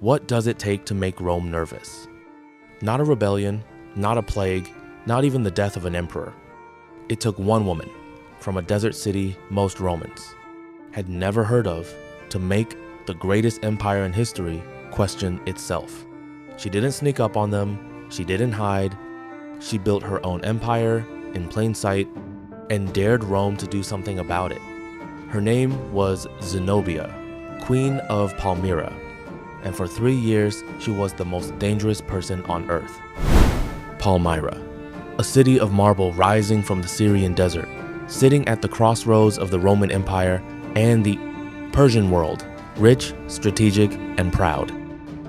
What does it take to make Rome nervous? Not a rebellion, not a plague, not even the death of an emperor. It took one woman from a desert city most Romans had never heard of to make the greatest empire in history question itself. She didn't sneak up on them, she didn't hide, she built her own empire in plain sight and dared Rome to do something about it. Her name was Zenobia, Queen of Palmyra, and for 3 years she was the most dangerous person on earth. Palmyra, a city of marble rising from the Syrian desert, sitting at the crossroads of the Roman Empire and the Persian world, rich, strategic, and proud.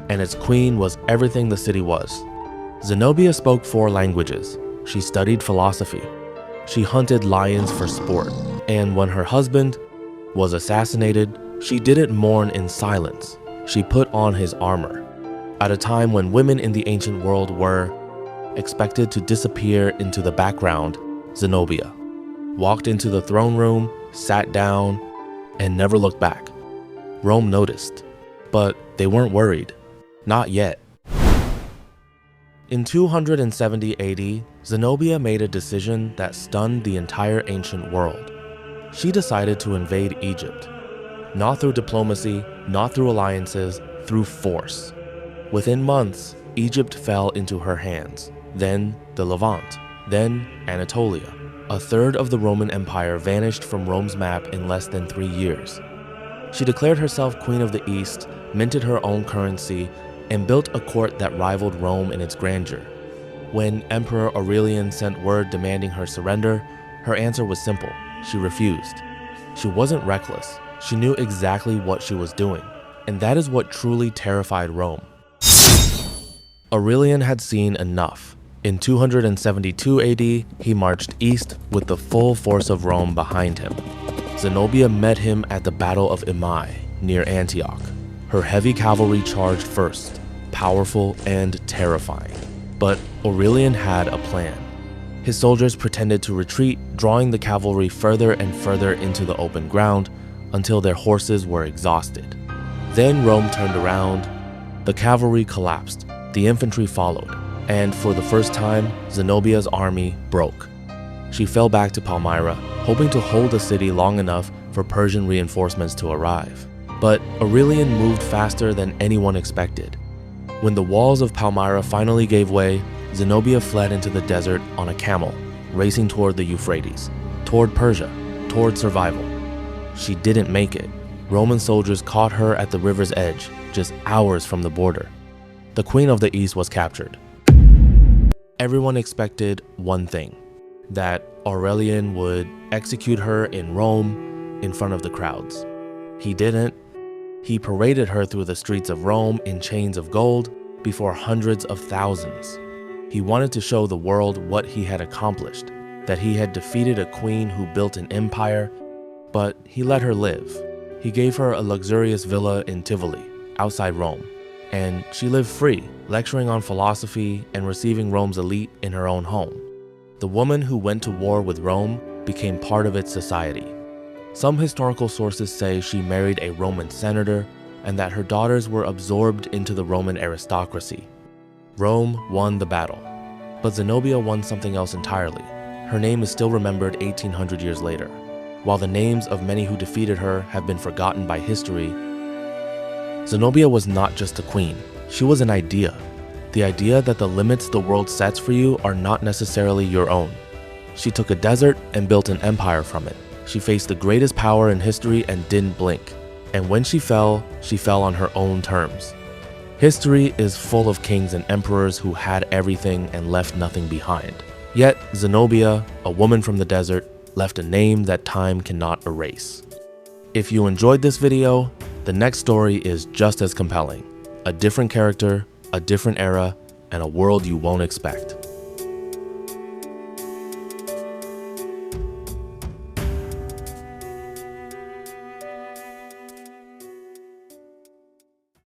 And its queen was everything the city was. Zenobia spoke 4 languages. She studied philosophy. She hunted lions for sport. And when her husband was assassinated, she didn't mourn in silence. She put on his armor. At a time when women in the ancient world were expected to disappear into the background, Zenobia walked into the throne room, sat down, and never looked back. Rome noticed, but they weren't worried. Not yet. In 270 AD, Zenobia made a decision that stunned the entire ancient world. She decided to invade Egypt. Not through diplomacy, not through alliances, through force. Within months, Egypt fell into her hands. Then the Levant, then Anatolia. A third of the Roman Empire vanished from Rome's map in less than 3 years. She declared herself Queen of the East, minted her own currency, and built a court that rivaled Rome in its grandeur. When Emperor Aurelian sent word demanding her surrender, her answer was simple: she refused. She wasn't reckless. She knew exactly what she was doing, and that is what truly terrified Rome. Aurelian had seen enough. In 272 AD, he marched east with the full force of Rome behind him. Zenobia met him at the Battle of Imai, near Antioch. Her heavy cavalry charged first, powerful and terrifying. But Aurelian had a plan. His soldiers pretended to retreat, drawing the cavalry further and further into the open ground until their horses were exhausted. Then Rome turned around. The cavalry collapsed, the infantry followed, and for the first time, Zenobia's army broke. She fell back to Palmyra, hoping to hold the city long enough for Persian reinforcements to arrive. But Aurelian moved faster than anyone expected. When the walls of Palmyra finally gave way, Zenobia fled into the desert on a camel, racing toward the Euphrates, toward Persia, toward survival. She didn't make it. Roman soldiers caught her at the river's edge, just hours from the border. The Queen of the East was captured. Everyone expected one thing: that Aurelian would execute her in Rome in front of the crowds. He didn't. He paraded her through the streets of Rome in chains of gold before hundreds of thousands. He wanted to show the world what he had accomplished, that he had defeated a queen who built an empire, but he let her live. He gave her a luxurious villa in Tivoli, outside Rome, and she lived free, lecturing on philosophy and receiving Rome's elite in her own home. The woman who went to war with Rome became part of its society. Some historical sources say she married a Roman senator and that her daughters were absorbed into the Roman aristocracy. Rome won the battle, but Zenobia won something else entirely. Her name is still remembered 1800 years later. While the names of many who defeated her have been forgotten by history, Zenobia was not just a queen. She was an idea. The idea that the limits the world sets for you are not necessarily your own. She took a desert and built an empire from it. She faced the greatest power in history and didn't blink. And when she fell on her own terms. History is full of kings and emperors who had everything and left nothing behind. Yet Zenobia, a woman from the desert, left a name that time cannot erase. If you enjoyed this video, the next story is just as compelling. A different character, a different era, and a world you won't expect.